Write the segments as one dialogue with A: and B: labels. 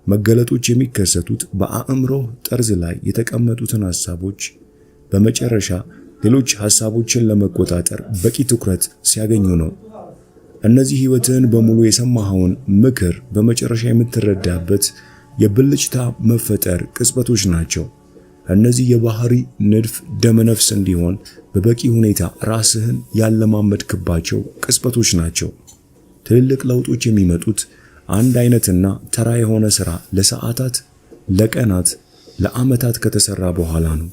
A: መገለጦች የሚከሰቱት በአእምሮ ጠርዝ ላይ የተቀመጡትን ሐሳቦች በመጨረሻ ሌሎች ሐሳቦችን ለመቆጣጠር በቂ ትኩረት ሲያገኙ ነው። እነዚህ ሕይወትህን በሙሉ የሰማኸውን ምክር በመጨረሻ የምትረዳበት የብልጭታ መፈጠር ቅጽበቶች ናቸው። እነዚህ የባህሪ ንድፍ ደመነፍስ እንዲሆን በበቂ ሁኔታ ራስህን ያለማመድክባቸው ቅጽበቶች ናቸው። ትልልቅ ለውጦች የሚመጡት አንድ አይነትና ተራ የሆነ ሥራ ለሰዓታት፣ ለቀናት፣ ለዓመታት ከተሰራ በኋላ ነው።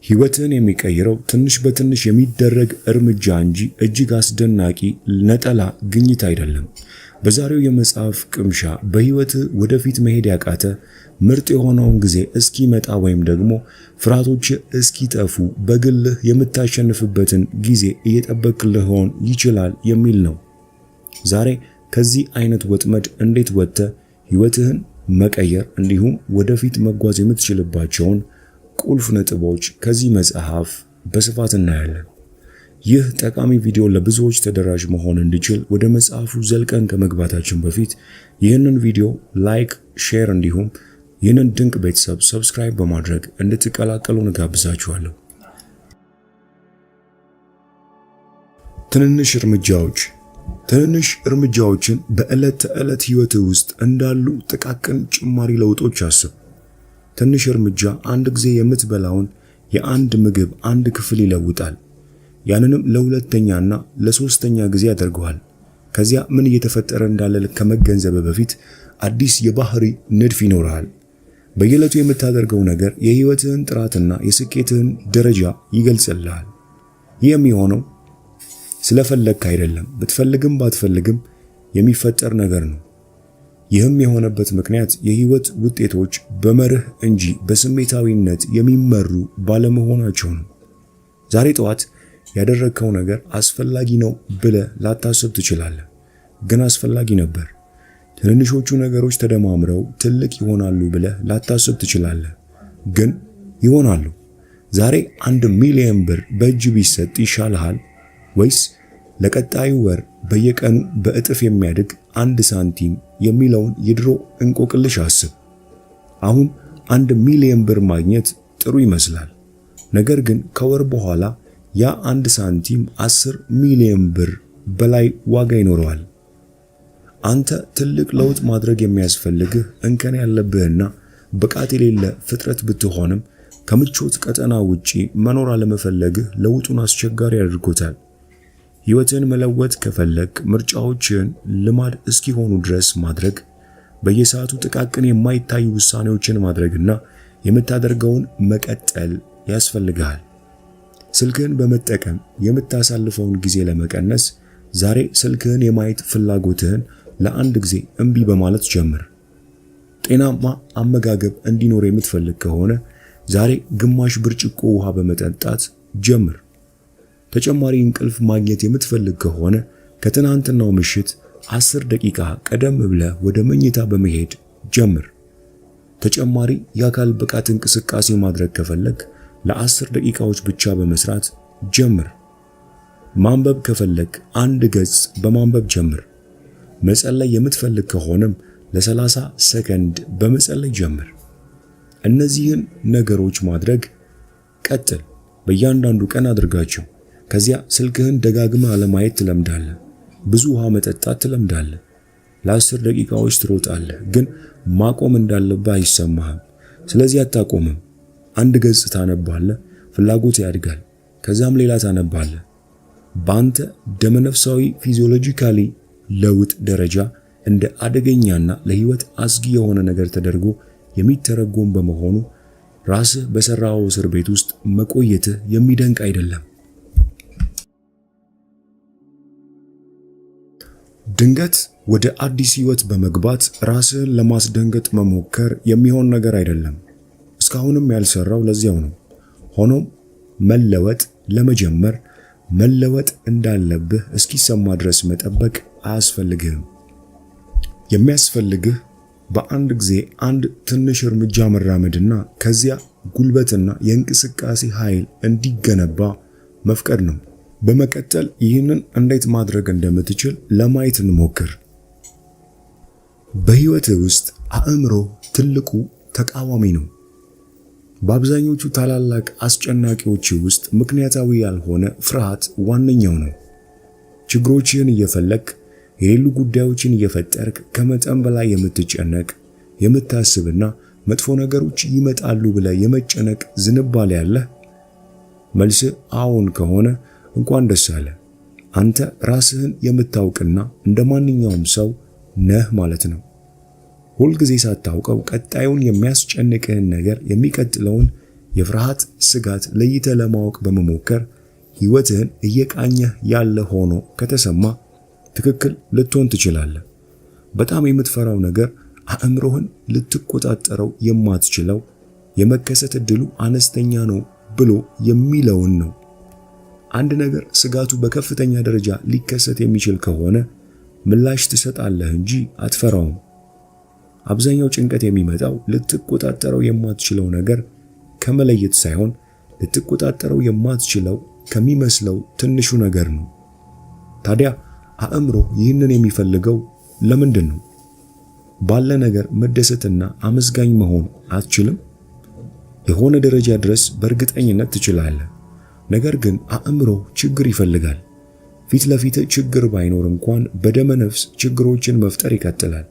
A: ሕይወትህን የሚቀይረው ትንሽ በትንሽ የሚደረግ እርምጃ እንጂ እጅግ አስደናቂ ነጠላ ግኝት አይደለም። በዛሬው የመጽሐፍ ቅምሻ በሕይወትህ ወደፊት መሄድ ያቃተ ምርጥ የሆነውን ጊዜ እስኪመጣ ወይም ደግሞ ፍርሃቶች እስኪጠፉ በግልህ የምታሸንፍበትን ጊዜ እየጠበቅክ ሊሆን ይችላል የሚል ነው። ዛሬ ከዚህ አይነት ወጥመድ እንዴት ወጥተህ ሕይወትህን መቀየር እንዲሁም ወደፊት መጓዝ የምትችልባቸውን ቁልፍ ነጥቦች ከዚህ መጽሐፍ በስፋት እናያለን። ይህ ጠቃሚ ቪዲዮ ለብዙዎች ተደራሽ መሆን እንዲችል ወደ መጽሐፉ ዘልቀን ከመግባታችን በፊት ይህንን ቪዲዮ ላይክ፣ ሼር እንዲሁም ይህንን ድንቅ ቤተሰብ ሰብስክራይብ በማድረግ እንድትቀላቀሉ እንጋብዛችኋለሁ። ትንንሽ እርምጃዎችን በዕለት ተዕለት ሕይወት ውስጥ እንዳሉ ጥቃቅን ጭማሪ ለውጦች አስብ። ትንሽ እርምጃ አንድ ጊዜ የምትበላውን የአንድ ምግብ አንድ ክፍል ይለውጣል። ያንንም ለሁለተኛና ለሶስተኛ ጊዜ ያደርገዋል። ከዚያ ምን እየተፈጠረ እንዳለ ከመገንዘብ በፊት አዲስ የባህሪ ንድፍ ይኖርሃል። በየዕለቱ የምታደርገው ነገር የሕይወትህን ጥራትና የስኬትህን ደረጃ ይገልጽልሃል። ይህ የሚሆነው ስለፈለግክ አይደለም፣ ብትፈልግም ባትፈልግም የሚፈጠር ነገር ነው። ይህም የሆነበት ምክንያት የሕይወት ውጤቶች በመርህ እንጂ በስሜታዊነት የሚመሩ ባለመሆናቸው ነው። ዛሬ ጠዋት ያደረግከው ነገር አስፈላጊ ነው ብለህ ላታስብ ትችላለህ፣ ግን አስፈላጊ ነበር። ትንንሾቹ ነገሮች ተደማምረው ትልቅ ይሆናሉ ብለህ ላታስብ ትችላለህ፣ ግን ይሆናሉ። ዛሬ 1 ሚሊዮን ብር በእጅ ቢሰጥ ይሻልሃል ወይስ ለቀጣዩ ወር በየቀኑ በእጥፍ የሚያድግ 1 ሳንቲም የሚለውን የድሮ እንቆቅልሽ አስብ። አሁን 1 ሚሊዮን ብር ማግኘት ጥሩ ይመስላል፣ ነገር ግን ከወር በኋላ ያ 1 ሳንቲም 10 ሚሊዮን ብር በላይ ዋጋ ይኖረዋል። አንተ ትልቅ ለውጥ ማድረግ የሚያስፈልግህ እንከን ያለብህና ብቃት የሌለ ፍጥረት ብትሆንም ከምቾት ቀጠና ውጪ መኖር አለመፈለግህ ለውጡን አስቸጋሪ አድርጎታል። ሕይወትን መለወጥ ከፈለግ ምርጫዎችን ልማድ እስኪሆኑ ድረስ ማድረግ፣ በየሰዓቱ ጥቃቅን የማይታዩ ውሳኔዎችን ማድረግና የምታደርገውን መቀጠል ያስፈልጋል። ስልክህን በመጠቀም የምታሳልፈውን ጊዜ ለመቀነስ ዛሬ ስልክህን የማየት ፍላጎትህን ለአንድ ጊዜ እምቢ በማለት ጀምር። ጤናማ አመጋገብ እንዲኖር የምትፈልግ ከሆነ ዛሬ ግማሽ ብርጭቆ ውሃ በመጠጣት ጀምር። ተጨማሪ እንቅልፍ ማግኘት የምትፈልግ ከሆነ ከትናንትናው ምሽት 10 ደቂቃ ቀደም ብለህ ወደ መኝታ በመሄድ ጀምር። ተጨማሪ የአካል ብቃት እንቅስቃሴ ማድረግ ከፈለግ ለ10 ደቂቃዎች ብቻ በመስራት ጀምር። ማንበብ ከፈለግ 1 ገጽ በማንበብ ጀምር። መጸለይ የምትፈልግ ከሆነም ለ30 ሰከንድ በመጸለይ ጀምር። እነዚህን ነገሮች ማድረግ ቀጥል። በእያንዳንዱ ቀን አድርጋቸው። ከዚያ ስልክህን ደጋግመህ አለማየት ትለምዳለህ። ብዙ ውሃ መጠጣት ትለምዳለህ። ለ10 ደቂቃዎች ትሮጣለህ፣ ግን ማቆም እንዳለብህ አይሰማህም። ስለዚህ አታቆምም። 1 ገጽ ታነባለህ፣ ፍላጎት ያድጋል። ከዛም ሌላ ታነባለህ። በአንተ ደመነፍሳዊ ፊዚዮሎጂካሊ ለውጥ ደረጃ እንደ አደገኛና ለሕይወት አስጊ የሆነ ነገር ተደርጎ የሚተረጎም በመሆኑ ራስህ በሰራው እስር ቤት ውስጥ መቆየትህ የሚደንቅ አይደለም። ድንገት ወደ አዲስ ሕይወት በመግባት ራስህን ለማስደንገጥ መሞከር የሚሆን ነገር አይደለም። እስካሁንም ያልሰራው ለዚያው ነው። ሆኖም መለወጥ ለመጀመር መለወጥ እንዳለብህ እስኪሰማ ድረስ መጠበቅ አያስፈልግህም። የሚያስፈልግህ በአንድ ጊዜ አንድ ትንሽ እርምጃ መራመድና ከዚያ ጉልበትና የእንቅስቃሴ ኃይል እንዲገነባ መፍቀድ ነው። በመቀጠል ይህንን እንዴት ማድረግ እንደምትችል ለማየት እንሞክር። በሕይወትህ ውስጥ አእምሮ ትልቁ ተቃዋሚ ነው። በአብዛኞቹ ታላላቅ አስጨናቂዎች ውስጥ ምክንያታዊ ያልሆነ ፍርሃት ዋነኛው ነው። ችግሮችን እየፈለክ የሌሉ ጉዳዮችን እየፈጠርክ ከመጠን በላይ የምትጨነቅ የምታስብና መጥፎ ነገሮች ይመጣሉ ብለህ የመጨነቅ ዝንባሌ ያለህ? መልስ አዎን ከሆነ እንኳን ደስ አለ። አንተ ራስህን የምታውቅና እንደማንኛውም ሰው ነህ ማለት ነው። ሁልጊዜ ሳታውቀው ቀጣዩን የሚያስጨንቅህን ነገር የሚቀጥለውን የፍርሃት ስጋት ለይተህ ለማወቅ በመሞከር ሕይወትህን እየቃኘህ ያለ ሆኖ ከተሰማ ትክክል ልትሆን ትችላለህ። በጣም የምትፈራው ነገር አእምሮህን ልትቆጣጠረው የማትችለው የመከሰት ዕድሉ አነስተኛ ነው ብሎ የሚለውን ነው። አንድ ነገር ስጋቱ በከፍተኛ ደረጃ ሊከሰት የሚችል ከሆነ ምላሽ ትሰጣለህ እንጂ አትፈራውም። አብዛኛው ጭንቀት የሚመጣው ልትቆጣጠረው የማትችለው ነገር ከመለየት ሳይሆን ልትቆጣጠረው የማትችለው ከሚመስለው ትንሹ ነገር ነው። ታዲያ አእምሮ ይህንን የሚፈልገው ለምንድን ነው? ባለ ነገር መደሰትና አመስጋኝ መሆን አትችልም? የሆነ ደረጃ ድረስ በእርግጠኝነት ትችላለህ። ነገር ግን አእምሮ ችግር ይፈልጋል። ፊት ለፊት ችግር ባይኖር እንኳን በደመ ነፍስ ችግሮችን መፍጠር ይቀጥላል።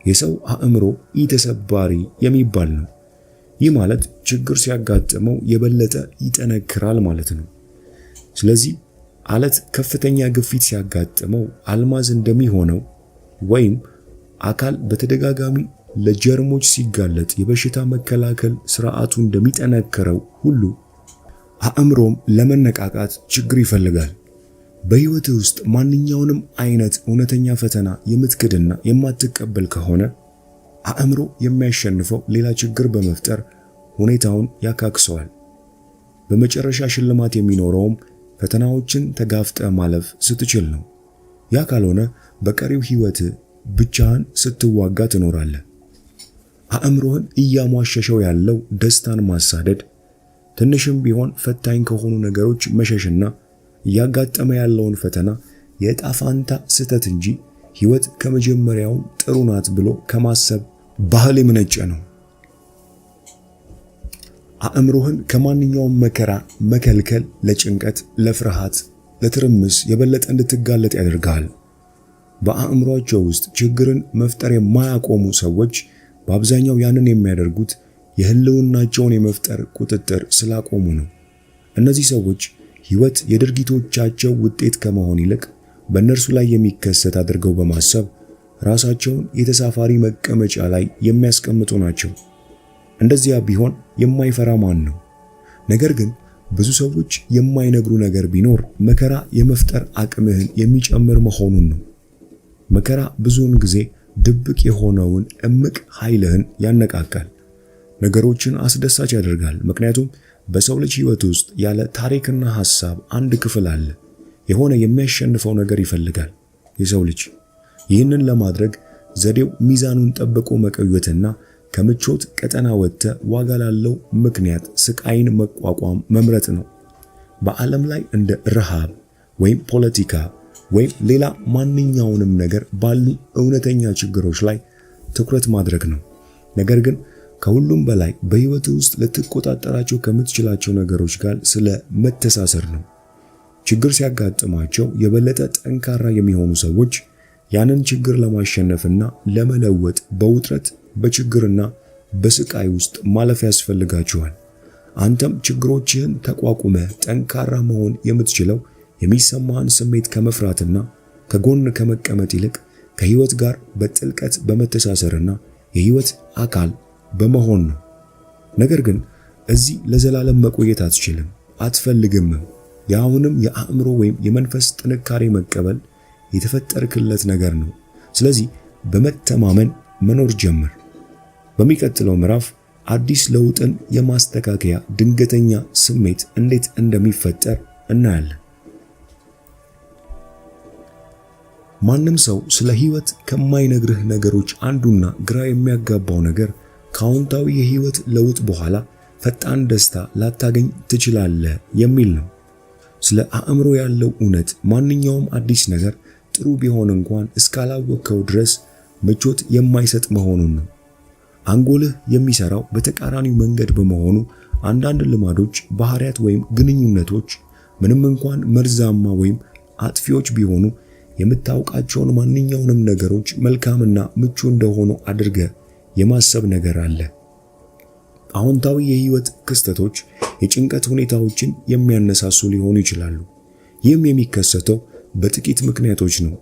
A: የሰው አእምሮ ኢተሰባሪ የሚባል ነው። ይህ ማለት ችግር ሲያጋጥመው የበለጠ ይጠነክራል ማለት ነው። ስለዚህ አለት ከፍተኛ ግፊት ሲያጋጥመው አልማዝ እንደሚሆነው ወይም አካል በተደጋጋሚ ለጀርሞች ሲጋለጥ የበሽታ መከላከል ስርዓቱ እንደሚጠነከረው ሁሉ አእምሮም ለመነቃቃት ችግር ይፈልጋል። በሕይወት ውስጥ ማንኛውንም አይነት እውነተኛ ፈተና የምትክድና የማትቀበል ከሆነ አእምሮ የሚያሸንፈው ሌላ ችግር በመፍጠር ሁኔታውን ያካክሰዋል። በመጨረሻ ሽልማት የሚኖረውም ፈተናዎችን ተጋፍጠ ማለፍ ስትችል ነው። ያ ካልሆነ በቀሪው ሕይወት ብቻህን ስትዋጋ ትኖራለህ። አእምሮህን እያሟሸሸው ያለው ደስታን ማሳደድ፣ ትንሽም ቢሆን ፈታኝ ከሆኑ ነገሮች መሸሽና እያጋጠመ ያለውን ፈተና የዕጣ ፋንታ ስህተት እንጂ ሕይወት ከመጀመሪያው ጥሩ ናት ብሎ ከማሰብ ባህል የመነጨ ነው። አእምሮህን ከማንኛውም መከራ መከልከል ለጭንቀት፣ ለፍርሃት፣ ለትርምስ የበለጠ እንድትጋለጥ ያደርጋል። በአእምሮአቸው ውስጥ ችግርን መፍጠር የማያቆሙ ሰዎች በአብዛኛው ያንን የሚያደርጉት የህልውናቸውን የመፍጠር ቁጥጥር ስላቆሙ ነው። እነዚህ ሰዎች ሕይወት የድርጊቶቻቸው ውጤት ከመሆን ይልቅ በእነርሱ ላይ የሚከሰት አድርገው በማሰብ ራሳቸውን የተሳፋሪ መቀመጫ ላይ የሚያስቀምጡ ናቸው። እንደዚያ ቢሆን የማይፈራ ማን ነው? ነገር ግን ብዙ ሰዎች የማይነግሩ ነገር ቢኖር መከራ የመፍጠር አቅምህን የሚጨምር መሆኑን ነው። መከራ ብዙውን ጊዜ ድብቅ የሆነውን እምቅ ኃይልህን ያነቃቃል። ነገሮችን አስደሳች ያደርጋል። ምክንያቱም በሰው ልጅ ሕይወት ውስጥ ያለ ታሪክና ሐሳብ አንድ ክፍል አለ። የሆነ የሚያሸንፈው ነገር ይፈልጋል የሰው ልጅ። ይህንን ለማድረግ ዘዴው ሚዛኑን ጠብቆ መቆየትና ከምቾት ቀጠና ወጥተ ዋጋ ላለው ምክንያት ስቃይን መቋቋም መምረጥ ነው። በዓለም ላይ እንደ ረሃብ ወይም ፖለቲካ ወይም ሌላ ማንኛውንም ነገር ባሉ እውነተኛ ችግሮች ላይ ትኩረት ማድረግ ነው። ነገር ግን ከሁሉም በላይ በሕይወት ውስጥ ልትቆጣጠራቸው ከምትችላቸው ነገሮች ጋር ስለ መተሳሰር ነው። ችግር ሲያጋጥማቸው የበለጠ ጠንካራ የሚሆኑ ሰዎች ያንን ችግር ለማሸነፍና ለመለወጥ በውጥረት በችግርና በስቃይ ውስጥ ማለፍ ያስፈልጋቸዋል። አንተም ችግሮችህን ተቋቁመህ ጠንካራ መሆን የምትችለው የሚሰማህን ስሜት ከመፍራትና ከጎን ከመቀመጥ ይልቅ ከሕይወት ጋር በጥልቀት በመተሳሰርና የሕይወት አካል በመሆን ነው። ነገር ግን እዚህ ለዘላለም መቆየት አትችልም፣ አትፈልግምም። ያውንም የአእምሮ ወይም የመንፈስ ጥንካሬ መቀበል የተፈጠርክለት ነገር ነው። ስለዚህ በመተማመን መኖር ጀምር። በሚቀጥለው ምዕራፍ አዲስ ለውጥን የማስተካከያ ድንገተኛ ስሜት እንዴት እንደሚፈጠር እናያለን። ማንም ሰው ስለ ሕይወት ከማይነግርህ ነገሮች አንዱና ግራ የሚያጋባው ነገር ከአዎንታዊ የሕይወት ለውጥ በኋላ ፈጣን ደስታ ላታገኝ ትችላለህ የሚል ነው። ስለ አእምሮ ያለው እውነት ማንኛውም አዲስ ነገር ጥሩ ቢሆን እንኳን እስካላወቅከው ድረስ ምቾት የማይሰጥ መሆኑን ነው። አንጎልህ የሚሰራው በተቃራኒው መንገድ በመሆኑ አንዳንድ ልማዶች፣ ባህሪያት ወይም ግንኙነቶች ምንም እንኳን መርዛማ ወይም አጥፊዎች ቢሆኑ የምታውቃቸውን ማንኛውንም ነገሮች መልካምና ምቹ እንደሆኑ አድርገህ የማሰብ ነገር አለ። አዎንታዊ የህይወት ክስተቶች የጭንቀት ሁኔታዎችን የሚያነሳሱ ሊሆኑ ይችላሉ። ይህም የሚከሰተው በጥቂት ምክንያቶች ነው።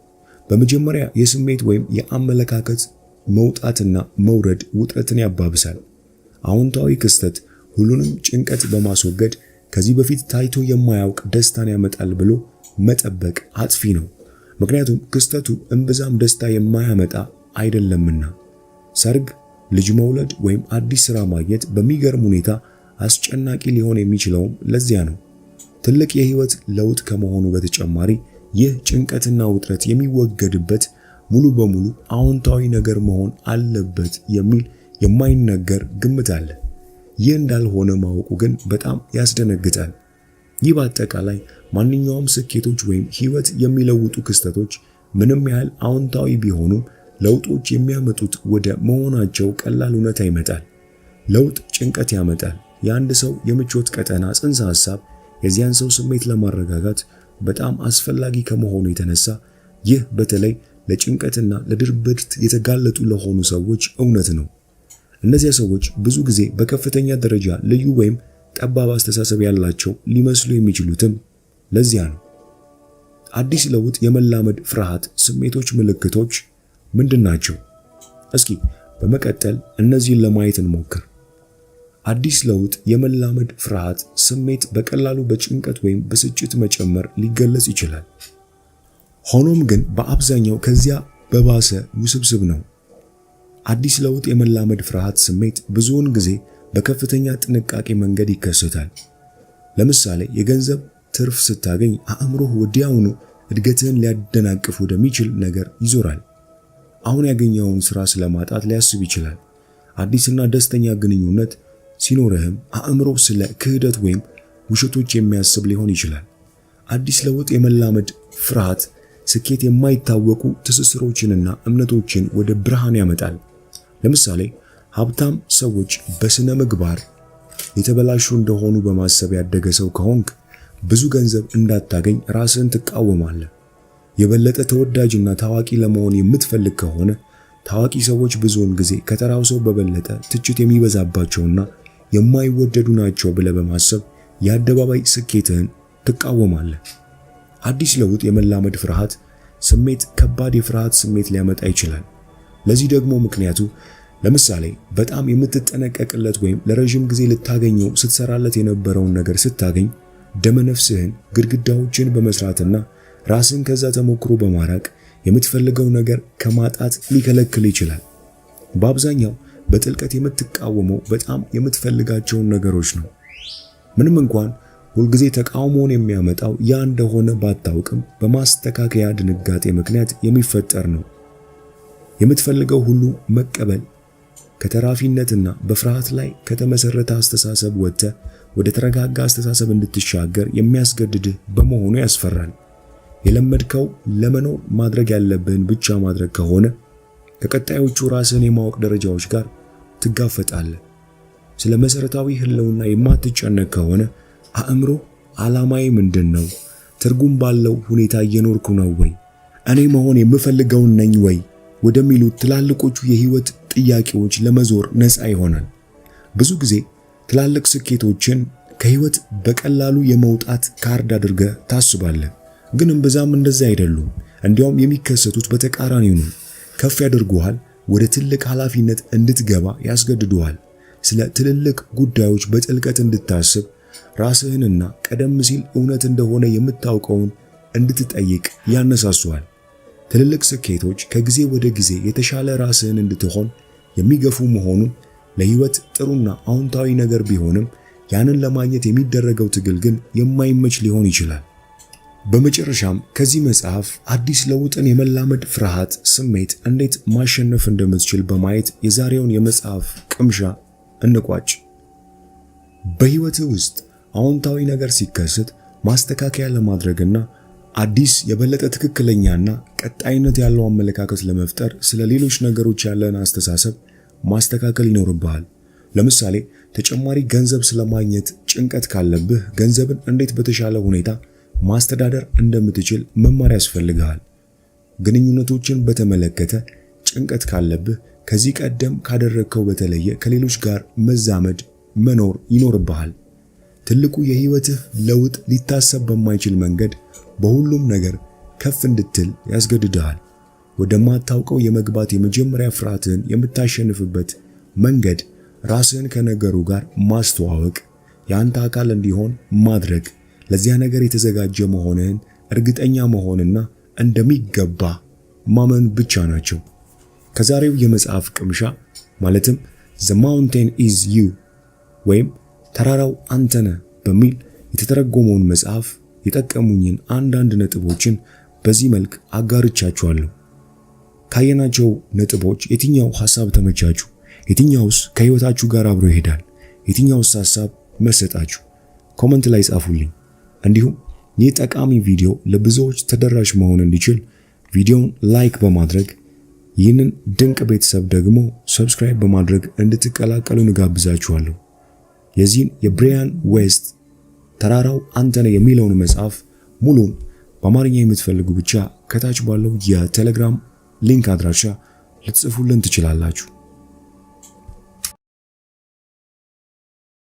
A: በመጀመሪያ የስሜት ወይም የአመለካከት መውጣትና መውረድ ውጥረትን ያባብሳል። አዎንታዊ ክስተት ሁሉንም ጭንቀት በማስወገድ ከዚህ በፊት ታይቶ የማያውቅ ደስታን ያመጣል ብሎ መጠበቅ አጥፊ ነው። ምክንያቱም ክስተቱ እምብዛም ደስታ የማያመጣ አይደለምና። ሰርግ፣ ልጅ መውለድ ወይም አዲስ ሥራ ማግኘት በሚገርም ሁኔታ አስጨናቂ ሊሆን የሚችለውም ለዚያ ነው። ትልቅ የህይወት ለውጥ ከመሆኑ በተጨማሪ ይህ ጭንቀትና ውጥረት የሚወገድበት ሙሉ በሙሉ አዎንታዊ ነገር መሆን አለበት የሚል የማይነገር ግምት አለ። ይህ እንዳልሆነ ማወቁ ግን በጣም ያስደነግጣል። ይህ በአጠቃላይ ማንኛውም ስኬቶች ወይም ህይወት የሚለውጡ ክስተቶች ምንም ያህል አዎንታዊ ቢሆኑም ለውጦች የሚያመጡት ወደ መሆናቸው ቀላል እውነታ ይመጣል። ለውጥ ጭንቀት ያመጣል። የአንድ ሰው የምቾት ቀጠና ጽንሰ ሐሳብ የዚያን ሰው ስሜት ለማረጋጋት በጣም አስፈላጊ ከመሆኑ የተነሳ ይህ በተለይ ለጭንቀትና ለድብርት የተጋለጡ ለሆኑ ሰዎች እውነት ነው። እነዚያ ሰዎች ብዙ ጊዜ በከፍተኛ ደረጃ ልዩ ወይም ጠባብ አስተሳሰብ ያላቸው ሊመስሉ የሚችሉትም ለዚያ ነው። አዲስ ለውጥ የመላመድ ፍርሃት ስሜቶች ምልክቶች ምንድናቸው? እስኪ በመቀጠል እነዚህን ለማየት እንሞክር። አዲስ ለውጥ የመላመድ ፍርሃት ስሜት በቀላሉ በጭንቀት ወይም ብስጭት መጨመር ሊገለጽ ይችላል። ሆኖም ግን በአብዛኛው ከዚያ በባሰ ውስብስብ ነው። አዲስ ለውጥ የመላመድ ፍርሃት ስሜት ብዙውን ጊዜ በከፍተኛ ጥንቃቄ መንገድ ይከሰታል። ለምሳሌ የገንዘብ ትርፍ ስታገኝ አእምሮህ ወዲያውኑ እድገትህን ሊያደናቅፍ ወደሚችል ነገር ይዞራል። አሁን ያገኘውን ሥራ ስለማጣት ሊያስብ ይችላል። አዲስና ደስተኛ ግንኙነት ሲኖርህም አእምሮ ስለ ክህደት ወይም ውሸቶች የሚያስብ ሊሆን ይችላል። አዲስ ለውጥ የመላመድ ፍርሃት ስኬት የማይታወቁ ትስስሮችንና እምነቶችን ወደ ብርሃን ያመጣል። ለምሳሌ ሀብታም ሰዎች በስነ ምግባር የተበላሹ እንደሆኑ በማሰብ ያደገ ሰው ከሆንክ ብዙ ገንዘብ እንዳታገኝ ራስህን ትቃወማለህ። የበለጠ ተወዳጅና ታዋቂ ለመሆን የምትፈልግ ከሆነ ታዋቂ ሰዎች ብዙውን ጊዜ ከተራው ሰው በበለጠ ትችት የሚበዛባቸውና የማይወደዱ ናቸው ብለህ በማሰብ የአደባባይ ስኬትህን ትቃወማለህ። አዲስ ለውጥ የመላመድ ፍርሃት ስሜት ከባድ የፍርሃት ስሜት ሊያመጣ ይችላል። ለዚህ ደግሞ ምክንያቱ ለምሳሌ በጣም የምትጠነቀቅለት ወይም ለረጅም ጊዜ ልታገኘው ስትሰራለት የነበረውን ነገር ስታገኝ ደመነፍስህን ግድግዳዎችን በመስራትና ራስን ከዛ ተሞክሮ በማራቅ የምትፈልገው ነገር ከማጣት ሊከለክል ይችላል። በአብዛኛው በጥልቀት የምትቃወመው በጣም የምትፈልጋቸውን ነገሮች ነው። ምንም እንኳን ሁልጊዜ ተቃውሞውን የሚያመጣው ያ እንደሆነ ባታውቅም በማስተካከያ ድንጋጤ ምክንያት የሚፈጠር ነው። የምትፈልገው ሁሉ መቀበል ከተራፊነትና በፍርሃት ላይ ከተመሰረተ አስተሳሰብ ወጥተህ ወደ ተረጋጋ አስተሳሰብ እንድትሻገር የሚያስገድድህ በመሆኑ ያስፈራል። የለመድከው ለመኖር ማድረግ ያለብህን ብቻ ማድረግ ከሆነ ከቀጣዮቹ ራስን የማወቅ ደረጃዎች ጋር ትጋፈጣለህ። ስለ መሰረታዊ ህልውና የማትጨነቅ ከሆነ አእምሮ ዓላማዬ ምንድነው? ትርጉም ባለው ሁኔታ እየኖርኩ ነው ወይ? እኔ መሆን የምፈልገውን ነኝ ወይ? ወደሚሉት ትላልቆቹ የህይወት ጥያቄዎች ለመዞር ነፃ ይሆናል። ብዙ ጊዜ ትላልቅ ስኬቶችን ከህይወት በቀላሉ የመውጣት ካርድ አድርገህ ታስባለህ። ግን እምብዛም እንደዛ አይደሉም። እንዲያውም የሚከሰቱት በተቃራኒው ነው። ከፍ ያደርጉሃል፣ ወደ ትልቅ ኃላፊነት እንድትገባ ያስገድዱሃል። ስለ ትልልቅ ጉዳዮች በጥልቀት እንድታስብ ራስህንና ቀደም ሲል እውነት እንደሆነ የምታውቀውን እንድትጠይቅ ያነሳሱሃል። ትልልቅ ስኬቶች ከጊዜ ወደ ጊዜ የተሻለ ራስህን እንድትሆን የሚገፉ መሆኑን ለህይወት ጥሩና አዎንታዊ ነገር ቢሆንም ያንን ለማግኘት የሚደረገው ትግል ግን የማይመች ሊሆን ይችላል። በመጨረሻም ከዚህ መጽሐፍ አዲስ ለውጥን የመላመድ ፍርሃት ስሜት እንዴት ማሸነፍ እንደምትችል በማየት የዛሬውን የመጽሐፍ ቅምሻ እንቋጭ። በህይወትህ ውስጥ አዎንታዊ ነገር ሲከሰት ማስተካከያ ለማድረግና አዲስ የበለጠ ትክክለኛና ቀጣይነት ያለው አመለካከት ለመፍጠር ስለ ሌሎች ነገሮች ያለን አስተሳሰብ ማስተካከል ይኖርብሃል። ለምሳሌ ተጨማሪ ገንዘብ ስለማግኘት ጭንቀት ካለብህ ገንዘብን እንዴት በተሻለ ሁኔታ ማስተዳደር እንደምትችል መማር ያስፈልግሃል። ግንኙነቶችን በተመለከተ ጭንቀት ካለብህ ከዚህ ቀደም ካደረግከው በተለየ ከሌሎች ጋር መዛመድ መኖር ይኖርብሃል። ትልቁ የህይወትህ ለውጥ ሊታሰብ በማይችል መንገድ በሁሉም ነገር ከፍ እንድትል ያስገድድሃል። ወደማታውቀው የመግባት የመጀመሪያ ፍርሃትህን የምታሸንፍበት መንገድ ራስህን ከነገሩ ጋር ማስተዋወቅ፣ የአንተ አካል እንዲሆን ማድረግ፣ ለዚያ ነገር የተዘጋጀ መሆንህን እርግጠኛ መሆንና እንደሚገባ ማመን ብቻ ናቸው። ከዛሬው የመጽሐፍ ቅምሻ ማለትም The Mountain is You ወይም ተራራው አንተ ነህ በሚል የተተረጎመውን መጽሐፍ የጠቀሙኝን አንዳንድ ነጥቦችን በዚህ መልክ አጋርቻችኋለሁ። ካየናቸው ነጥቦች የትኛው ሐሳብ ተመቻችሁ? የትኛውስ ከህይወታችሁ ጋር አብሮ ይሄዳል? የትኛውስ ሐሳብ መሰጣችሁ? ኮሜንት ላይ ጻፉልኝ። እንዲሁም ይህ ጠቃሚ ቪዲዮ ለብዙዎች ተደራሽ መሆን እንዲችል ቪዲዮውን ላይክ በማድረግ ይህንን ድንቅ ቤተሰብ ደግሞ ሰብስክራይብ በማድረግ እንድትቀላቀሉ እንጋብዛችኋለሁ። የዚህን የብራያን ዌስት ተራራው አንተ ነህ የሚለውን መጽሐፍ ሙሉን በአማርኛ የምትፈልጉ ብቻ ከታች ባለው የቴሌግራም ሊንክ አድራሻ ልትጽፉልን ትችላላችሁ።